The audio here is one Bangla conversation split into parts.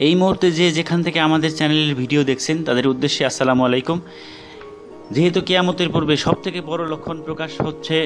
এই মুহূর্তে যে যেখান থেকে আমাদের চ্যানেলের ভিডিও দেখছেন তাদের উদ্দেশ্যে আসসালামু আলাইকুম। যেহেতু কিয়ামতের পূর্বে সবথেকে বড় লক্ষণ প্রকাশ হচ্ছে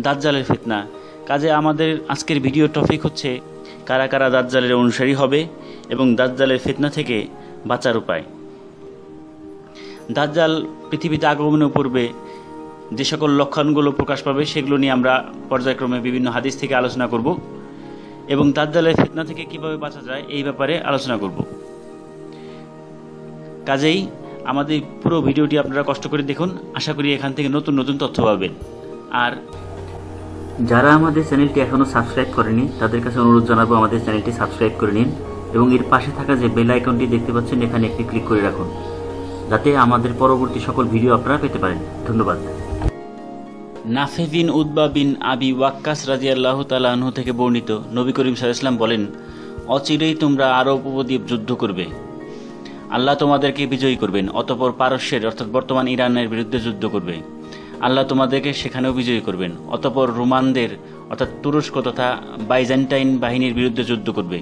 দাজ্জালের ফিতনা, কাজে আমাদের আজকের ভিডিও টপিক হচ্ছে কারা কারা দাজ্জালের অনুসারী হবে এবং দাজ্জালের ফিতনা থেকে বাঁচার উপায়। দাজ্জাল পৃথিবীতে আগমনের পূর্বে যে সকল লক্ষণগুলো প্রকাশ পাবে সেগুলো নিয়ে আমরা পর্যায়ক্রমে বিভিন্ন হাদিস থেকে আলোচনা করব এবং দাজ্জালের ফিতনা থেকে কিভাবে বাঁচা যায় এই ব্যাপারে আলোচনা করব। কাজেই আমাদের পুরো ভিডিওটি আপনারা কষ্ট করে দেখুন, আশা করি এখান থেকে নতুন নতুন তথ্য পাবেন। আর যারা আমাদের চ্যানেলটি এখনও সাবস্ক্রাইব করেনি তাদের কাছে অনুরোধ জানাবো আমাদের চ্যানেলটি সাবস্ক্রাইব করে নিন এবং এর পাশে থাকা যে বেল আইকনটি দেখতে পাচ্ছেন এখানে একটি ক্লিক করে রাখুন, যাতে আমাদের পরবর্তী সকল ভিডিও আপনারা পেতে পারেন। ধন্যবাদ। নাফে বিন উতবা বিন আবি ওয়াক্কাস রাদিয়াল্লাহু তাআলা আনহু থেকে বর্ণিত, নবী করিম সাল্লাল্লাহু আলাইহি ওয়াসাল্লাম বলেন, অচিরেই তোমরা আরব উপদ্বীপ যুদ্ধ করবে, আল্লাহ তোমাদেরকে বিজয়ী করবেন। অতঃপর পারস্যের অর্থাৎ বর্তমান ইরানের বিরুদ্ধে যুদ্ধ করবে, আল্লাহ তোমাদেরকে সেখানেও বিজয়ী করবেন। অতঃপর রোমানদের অর্থাৎ তুরস্ক তথা বাইজেন্টাইন বাহিনীর বিরুদ্ধে যুদ্ধ করবে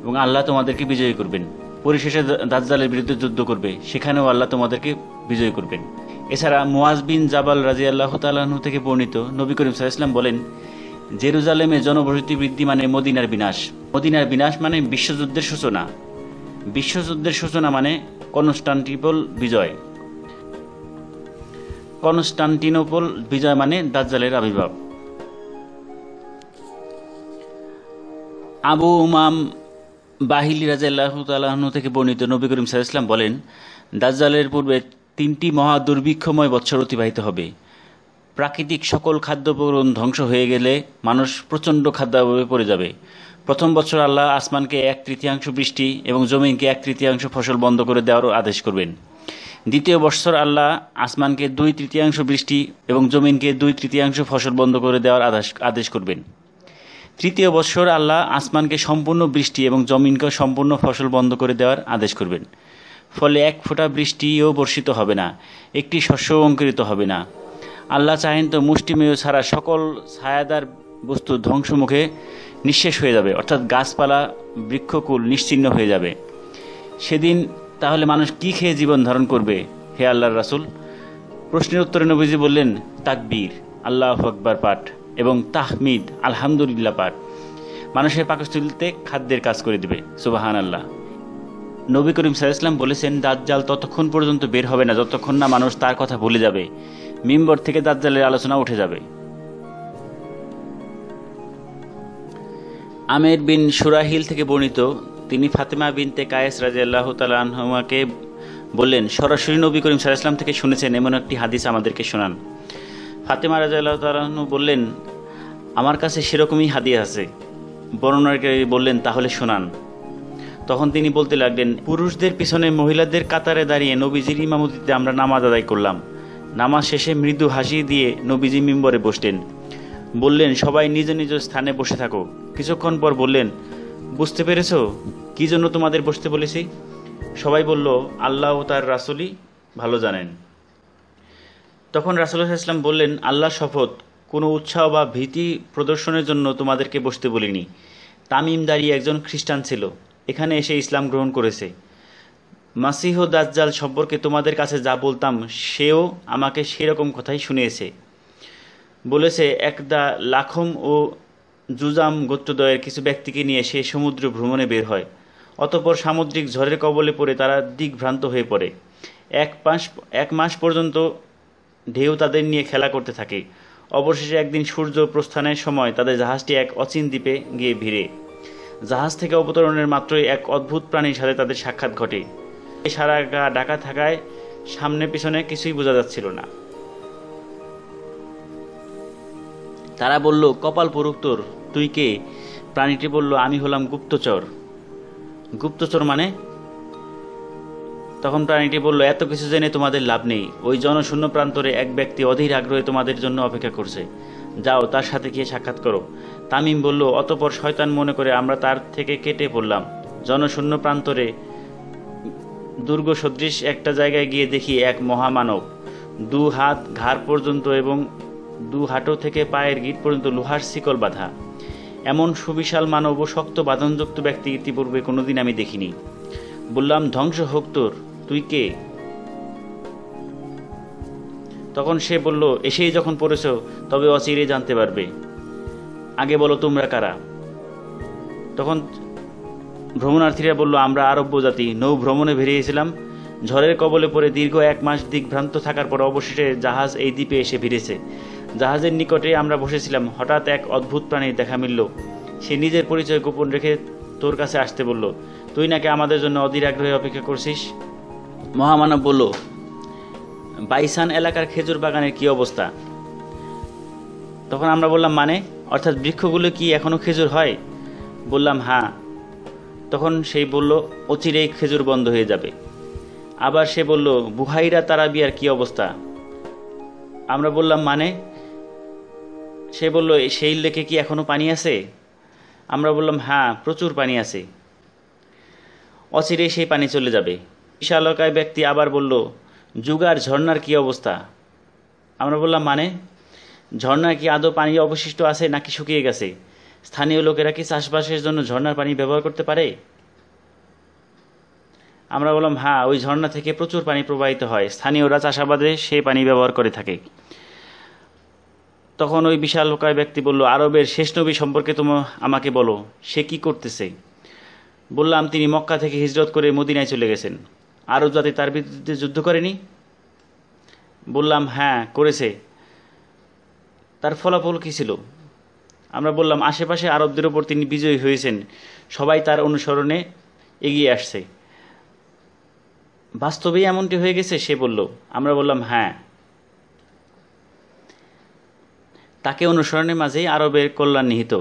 এবং আল্লাহ তোমাদেরকে বিজয়ী করবেন। পরিশেষে দাজ্জালের বিরুদ্ধে যুদ্ধ করবে, সেখানেও আল্লাহ তোমাদেরকে বিজয়ী করবেন। এছাড়া মুয়াজ বিন জাবাল রাদিয়াল্লাহু তাআলা আনহু থেকে বর্ণিত, নবী করিম সাল্লাল্লাহু আলাইহি ওয়াসাল্লাম বলেন, জেরুজালেমে জনবসতি বৃদ্ধি মানে মদিনার বিনাশ। মদিনার বিনাশ মানে বিশ্বযুদ্ধের সূচনা। বিশ্বযুদ্ধের সূচনা মানে কনস্টান্টিনোপল বিজয়। কনস্টান্টিনোপল বিজয় মানে দাজ্জালের আবির্ভাব। আবু উমাম বাহিলি রাদিয়াল্লাহু তাআলা আনহু থেকে বর্ণিত, নবী করিম সাল্লাল্লাহু আলাইহি ওয়াসাল্লাম বলেন, দাজ্জালের পূর্বে 3টি মহা দুর্ভিক্ষময় বৎসর অতিবাহিত হবে। প্রাকৃতিক সকল খাদ্যপূরণ ধ্বংস হয়ে গেলে মানুষ প্রচণ্ড খাদ্যাভাবে পড়ে যাবে। প্রথম বছর আল্লাহ আসমানকে 1/3 বৃষ্টি এবং জমিনকে 1/3 ফসল বন্ধ করে দেওয়ার আদেশ করবেন। দ্বিতীয় বৎসর আল্লাহ আসমানকে 2/3 বৃষ্টি এবং জমিনকে 2/3 ফসল বন্ধ করে দেওয়ার আদেশ করবেন। তৃতীয় বৎসর আল্লাহ আসমানকে সম্পূর্ণ বৃষ্টি এবং জমিনকে সম্পূর্ণ ফসল বন্ধ করে দেওয়ার আদেশ করবেন। ফলে এক ফোঁটা বৃষ্টিও বর্ষিত হবে না, একটি শস্যও অঙ্কুরিত হবে না। আল্লাহ চাহেন তো মুষ্টিমেয় ছাড়া সকল ছায়াদার বস্তু ধ্বংসমুখে নিঃশেষ হয়ে যাবে, অর্থাৎ গাছপালা বৃক্ষকুল নিশ্চিহ্ন হয়ে যাবে। সেদিন তাহলে মানুষ কি খেয়ে জীবন ধারণ করবে হে আল্লাহর রাসূল? প্রশ্নের উত্তরে নবীজি বললেন, তাকবীর আল্লাহু আকবার পাঠ এবং তাহমিদ আলহামদুলিল্লাহ পাঠ মানুষের পাকস্থলীতে খাদ্যের কাজ করে দেবে। সুবহানাল্লাহ। নবী করিম সাল্লাল্লাহু আলাইহি ওয়াসাল্লাম বলেছেন, দাজ্জাল ততক্ষণ পর্যন্ত বের হবে না যতক্ষণ না মানুষ তার কথা ভুলে যাবে, মিম্বর থেকে দাজ্জালের আলোচনা উঠে যাবে। আমের বিন সুরাহিল থেকে বর্ণিত, তিনি ফাতেমা বিনতে কায়েস রাদিয়াল্লাহু তাআলা আনহাকে বললেন, সরাসরি নবী করিম সাল্লাল্লাহু আলাইহি ওয়াসাল্লাম থেকে শুনেছেন এমন একটি হাদিস আমাদেরকে শোনান। ফাতেমা রাদিয়াল্লাহু তাআলা আনহা বললেন, আমার কাছে সেরকমই হাদিস আছে। বর্ণনাকারী বললেন, তাহলে শোনান। তখন তিনি বলতে লাগলেন, পুরুষদের পিছনে মহিলাদের কাতারে দাঁড়িয়ে নবীজির ইমামতিতে আমরা নামাজ আদায় করলাম। নামাজ শেষে মৃদু হাসি দিয়ে নবীজি মিম্বরে বসলেন। বললেন, সবাই নিজ নিজ স্থানে বসে থাকো। কিছুক্ষণ পর বললেন, বুঝতে পেরেছো কি জন্য তোমাদের বসতে বলেছি? সবাই বলল, আল্লাহ ও তার রাসূলই ভালো জানেন। তখন রাসূলুল্লাহ সাল্লাল্লাহু আলাইহি ওয়াসাল্লাম বললেন, আল্লাহর শপথ, কোনো উৎসাহ বা ভীতি প্রদর্শনের জন্য তোমাদেরকে বসতে বলিনি। তামিম দাঁড়িয়ে একজন খ্রিস্টান ছিল, এখানে এসে ইসলাম গ্রহণ করেছে। মাসিহ দাজ্জাল সম্পর্কে তোমাদের কাছে যা বলতাম সেও আমাকে সেরকম কথাই শুনিয়েছে। বলেছে, একদা লাখম ও জুজাম গোত্রদ্বয়ের কিছু ব্যক্তিকে নিয়ে সে সমুদ্র ভ্রমণে বের হয়। অতঃপর সামুদ্রিক ঝড়ের কবলে পড়ে তারা দিকভ্রান্ত হয়ে পড়ে। এক মাস পর্যন্ত ঢেউ তাদের নিয়ে খেলা করতে থাকে। অবশেষে একদিন সূর্য প্রস্থানের সময় তাদের জাহাজটি এক অচিন দ্বীপে গিয়ে ভিড়ে। জাহাজ থেকে অবতরণের মাত্রই এক অদ্ভুত প্রাণীর সাথে তাদের সাক্ষাৎ ঘটে। সারা গা ঢাকা থাকায় সামনে পিছনে কিছুই বোঝা যাচ্ছিল না। তারা বলল, কপাল পড়ুক তোর, তুই কে? প্রাণীটি বলল, আমি হলাম গুপ্তচর। গুপ্তচর মানে? তখন প্রাণীটি বলল, এত কিছু জেনে তোমাদের লাভ নেই। ওই জনশূন্য প্রান্তরে এক ব্যক্তি অধীর আগ্রহে তোমাদের জন্য অপেক্ষা করছে, যাও তার সাথে গিয়ে সাক্ষাৎ করো। তামিম বলল, অতঃপর শয়তান মনে করে আমরা তার থেকে কেটে পড়লাম। জনশূন্য প্রান্তরে দুর্গ সদৃশ একটা জায়গায় গিয়ে দেখি এক মহামানব, 2 হাত ঘাড় পর্যন্ত এবং 2 হাঁটু থেকে পায়ের গিট পর্যন্ত লোহার শিকল বাঁধা। এমন সুবিশাল মানব ও শক্ত বাঁধনযুক্ত ব্যক্তি ইতিপূর্বে কোনোদিন আমি দেখিনি। বললাম, ধ্বংস হোক তোর, তুই কে? তখন সে বলল, এসেই যখন পড়েছ তবে অচিরে জানতে পারবে। আগে বলো তোমরা কারা? তখন ভ্রমণার্থীরা বলল, আমরা আরব্য জাতি, নৌ ভ্রমণে বেরিয়েছিলাম। ঝড়ের কবলে পড়ে দীর্ঘ 1 মাস দিকভ্রান্ত থাকার পর অবশেষে জাহাজ এই দ্বীপে এসে ভিড়েছে। জাহাজের নিকটে আমরা বসেছিলাম, হঠাৎ এক অদ্ভুত প্রাণীর দেখা মিলল। সে নিজের পরিচয় গোপন রেখে তোর কাছে আসতে বলল। তুই নাকি আমাদের জন্য অধীর আগ্রহে অপেক্ষা করছিস। মহামানব বলল, বাইসান এলাকার খেজুর বাগানের কি অবস্থা? তখন আমরা বললাম, মানে? অর্থাৎ বৃক্ষগুলো কি এখনো খেজুর হয়? বললাম, হ্যাঁ। তখন সেই বলল, অচিরেই খেজুর বন্ধ হয়ে যাবে। আবার সে বলল, বুহাইরা তারাবিয়ার কি অবস্থা? আমরা বললাম, মানে? সে বলল, সেই লেকে কি এখনো পানি আছে? আমরা বললাম, হ্যাঁ, প্রচুর পানি আছে, অচিরেই সেই পানি চলে যাবে। বিশালকায় ব্যক্তি আবার বলল, যুগার ঝর্ণার কি অবস্থা? আমরা বললাম, মানে? ঝর্ণায় কি আদৌ পানি অবশিষ্ট আছে নাকি শুকিয়ে গেছে? স্থানীয় লোকেরা কি চাষবাসের জন্য ঝর্ণার পানি ব্যবহার করতে পারে? আমরা বললাম, হ্যাঁ, ওই ঝর্ণা থেকে প্রচুর পানি প্রবাহিত হয়, স্থানীয়রা চাষাবাদে সেই পানি ব্যবহার করে থাকে। তখন ওই বিশালকায় ব্যক্তি বলল, আরবের শেষ নবী সম্পর্কে তুমি আমাকে বলো, সে কি করতেছে? বললাম, তিনি মক্কা থেকে হিজরত করে মদিনায় চলে গেছেন। আরব জাতি তার বিরুদ্ধে যুদ্ধ করেনি? বললাম, হ্যাঁ, করেছে। তার ফলাফল কী ছিল? আমরা বললাম, আশেপাশে আরবদের ওপর তিনি বিজয়ী হয়েছেন, সবাই তার অনুসরণে এগিয়ে আসছে। বাস্তবেই এমনটি হয়ে গেছে? সে বলল। আমরা বললাম, হ্যাঁ। তাকে অনুসরণের মাঝেই আরবের কল্যাণ নিহিত।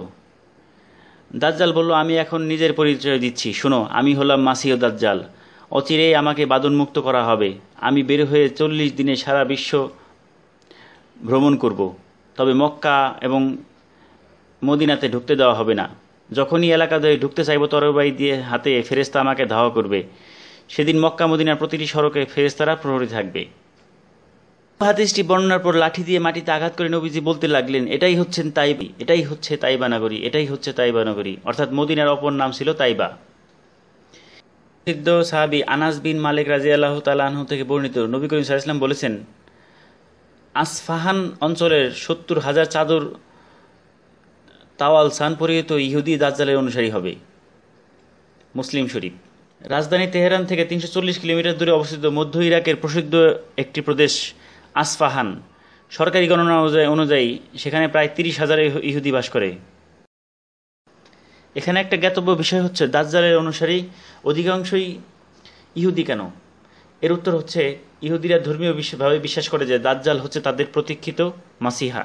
দাজ্জাল বলল, আমি এখন নিজের পরিচয় দিচ্ছি, শোনো, আমি হলাম মাসিহ দাজ্জাল। অচিরেই আমাকে বাঁধনমুক্ত করা হবে। আমি বের হয়ে 40 দিনে সারা বিশ্ব ভ্রমণ করব, তবে মক্কা এবং মদিনাতে ঢুকতে দেওয়া হবে না। যখনই এলাকা দিয়ে ঢুকতে চাইব, তরবারি দিয়ে হাতে ফেরেশতা আমাকে ধাওয়া করবে। সেদিন মক্কা মদিনার প্রতিটি সড়কে ফেরেশতারা প্রহরী থাকবে। হাদিসটি বর্ণনার পর লাঠি দিয়ে মাটিতে আঘাত করে নবীজি বলতে লাগলেন, এটাই হচ্ছে তাইবা নগরী, এটাই হচ্ছে তাইবা নগরী। অর্থাৎ মদিনার অপর নাম ছিল তাইবা। সিদ্ধ সাহাবী আনাস বিন মালিক রাদিয়াল্লাহু তাআলা আনহু থেকে বর্ণিত, নবী করিম সাল্লাল্লাহু আলাইহি ওয়াসাল্লাম বলেছেন, আসফাহান অঞ্চলের 70,000 চাদর তাওয়াল সান পরিহিত ইহুদি দাজ্জালের অনুসারী হবে। মুসলিম শরীফ। রাজধানী তেহরান থেকে 340 কিলোমিটার দূরে অবস্থিত মধ্য ইরাকের প্রসিদ্ধ একটি প্রদেশ আসফাহান। সরকারি গণনা অনুযায়ী সেখানে প্রায় 30,000 ইহুদি বাস করে। এখানে একটা জ্ঞাতব্য বিষয় হচ্ছে, দাজ্জালের অনুসারী অধিকাংশই ইহুদি কেন? এর উত্তর হচ্ছে, ইহুদিরা ধর্মীয়ভাবে বিশ্বাস করে যে দাজ্জাল হচ্ছে তাদের প্রতীক্ষিত মাসিহা।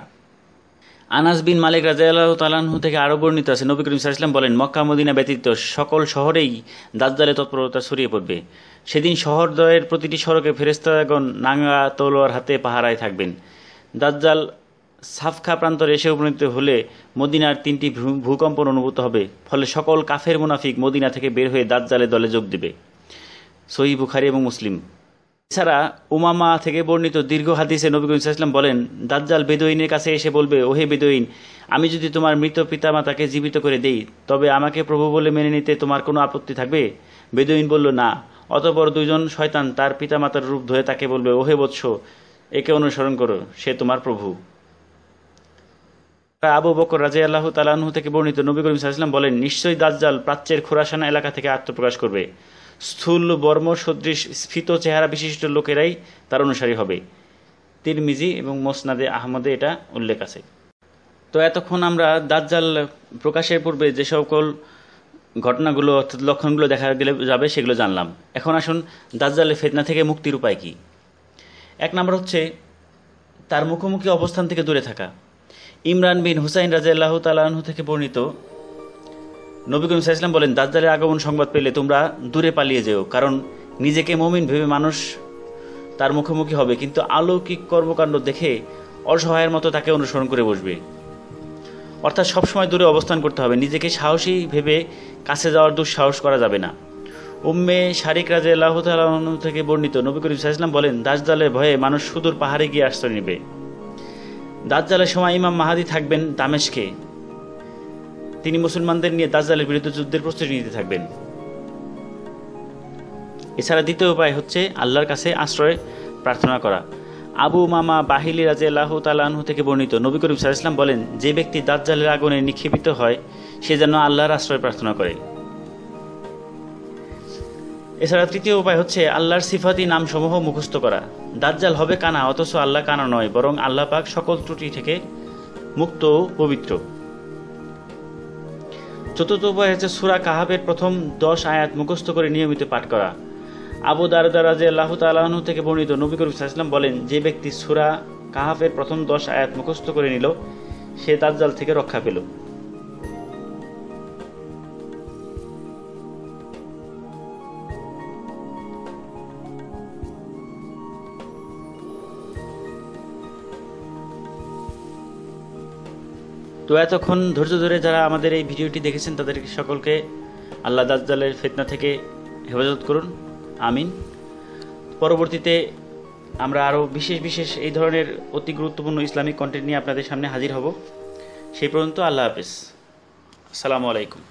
আনাস বিন মালিক রাদিয়াল্লাহু তাআলা আনহু থেকে আরও বর্ণিত আছে, নবী করিম সাল্লাল্লাহু আলাইহি ওয়াসাল্লাম বলেন, মক্কা মদিনা ব্যতীত সকল শহরেই দাজ্জালের তৎপরতা ছড়িয়ে পড়বে। সেদিন শহরদ্বয়ের প্রতিটি সড়কে ফেরেশতাগণ নাঙ্গা তলোয়ার হাতে পাহারায় থাকবেন। দাজ্জাল সাফখা প্রান্তরে এসে উপনীত হলে মদিনার 3টি ভূকম্পন অনুভূত হবে, ফলে সকল কাফের মুনাফিক মদিনা থেকে বের হয়ে দাজ্জালের দলে যোগ দেবে। সহিহ বুখারী এবং মুসলিম। এছাড়া উমামা থেকে বর্ণিত দীর্ঘ হাদিসে নবী করিম সাল্লাল্লাহু আলাইহি ওয়াসাল্লাম বলেন, দাজ্জাল বেদুইনের কাছে এসে বলবে, ওহে বেদুইন, আমি যদি তোমার মৃত পিতামাতাকে জীবিত করে দেই, তবে আমাকে প্রভু বলে মেনে নিতে তোমার কোনো আপত্তি থাকবে? বেদুইন বলল, না। অতঃপর 2 জন শয়তান তার পিতামাতার রূপ ধরে তাকে বলবে, ওহে বৎস, একে অনুসরণ করো, সে তোমার প্রভু। আবু বকর রাদিয়াল্লাহু তাআলা আনহু থেকে বর্ণিত, নবী করিম সাল্লাল্লাহু আলাইহি ওয়াসাল্লাম বলেন, নিশ্চয়ই দাজ্জাল প্রাচ্যের খোরাসান এলাকা থেকে আত্মপ্রকাশ করবে। স্থূল বর্ম সদৃশ স্ফীত চেহারা বিশিষ্ট লোকেরাই তার অনুসারী হবে। তিরমিজি এবং মুসনাদে আহমদে এটা উল্লেখ আছে। তো এতক্ষণ আমরা দাজ্জাল প্রকাশের পূর্বে যে সকল ঘটনাগুলো অর্থাৎ লক্ষণগুলো দেখা যাবে সেগুলো জানলাম। এখন আসুন দাজ্জালের ফিতনা থেকে মুক্তির উপায় কি। 1 নম্বর হচ্ছে তার মুখোমুখি অবস্থান থেকে দূরে থাকা। ইমরান বিন হুসাইন রাদিয়াল্লাহু তাআলা আনহু থেকে বর্ণিত, নবী করিম সাল্লাল্লাহু আলাইহি ওয়াসাল্লাম বলেন, দাজ্জালের আগমন সংবাদ পেলে তোমরা দূরে পালিয়ে যেও, কারণ নিজেকে মুমিন ভেবে মানুষ তার মুখোমুখি হবে, কিন্তু অলৌকিক কর্মকাণ্ড দেখে অসহায়ের মতো তাকে অনুসরণ করে বসবে। অর্থাৎ সবসময় দূরে অবস্থান করতে হবে, নিজেকে সাহসী ভেবে কাছে যাওয়ার দুঃসাহস করা যাবে না। উম্মে শারিক রাদিয়াল্লাহু তাআলা আনহা থেকে বর্ণিত, নবী করিম সাল্লাল্লাহু আলাইহি ওয়াসাল্লাম বলেন, দাজ্জালের ভয়ে মানুষ সুদূর পাহাড়ে গিয়ে আশ্রয় নেবে। দাজ্জালের সময় ইমাম মাহাদি থাকবেন দামেশকে। তিনি মুসলমানদের নিয়ে দাজ্জালের বিরুদ্ধে যুদ্ধের প্রস্তুতি নিতে থাকবেন। এছাড়া দ্বিতীয় উপায় হচ্ছে আল্লাহর কাছে আশ্রয় প্রার্থনা করা। আবু মামা বাহিলি রাদিয়াল্লাহু তাআলা আনহু থেকে বর্ণিত, নবী করিম সাল্লাল্লাহু আলাইহি ওয়াসাল্লাম বলেন, যে ব্যক্তি দাজ্জালের আগুনে নিক্ষেপিত হয় সে যেন আল্লাহর আশ্রয় প্রার্থনা করে। এছাড়া তৃতীয় উপায় হচ্ছে আল্লাহর সিফাতি নামসমূহ মুখস্থ করা। দাজ্জাল হবে কানা, অথচ আল্লাহ কানা নয়, বরং আল্লাহ পাক সকল ত্রুটি থেকে মুক্ত ও পবিত্র। চতুর্থ উপায় হচ্ছে সূরা কাহাফের প্রথম 10 আয়াত মুখস্থ করে নিয়মিত পাঠ করা। আবু দারদা রাদিয়াল্লাহু তাআলা আনহু থেকে বর্ণিত, নবী করিম সাল্লাল্লাহু আলাইহি ওয়াসাল্লাম বলেন, যে ব্যক্তি সূরা কাহাফের প্রথম 10 আয়াত মুখস্থ করে নিল সে দাজ্জাল থেকে রক্ষা পেল। তো এতক্ষণ ধৈর্য ধরে যারা আমাদের এই ভিডিওটি দেখেছেন তাদের সকলকে আল্লাহ দাজ্জালের ফিতনা থেকে হেফাজত করুন, আমিন। পরবর্তীতে আমরা আরও বিশেষ এই ধরনের অতি গুরুত্বপূর্ণ ইসলামিক কন্টেন্ট নিয়ে আপনাদের সামনে হাজির হব। সেই পর্যন্ত আল্লাহ হাফেজ, আসসালামু আলাইকুম।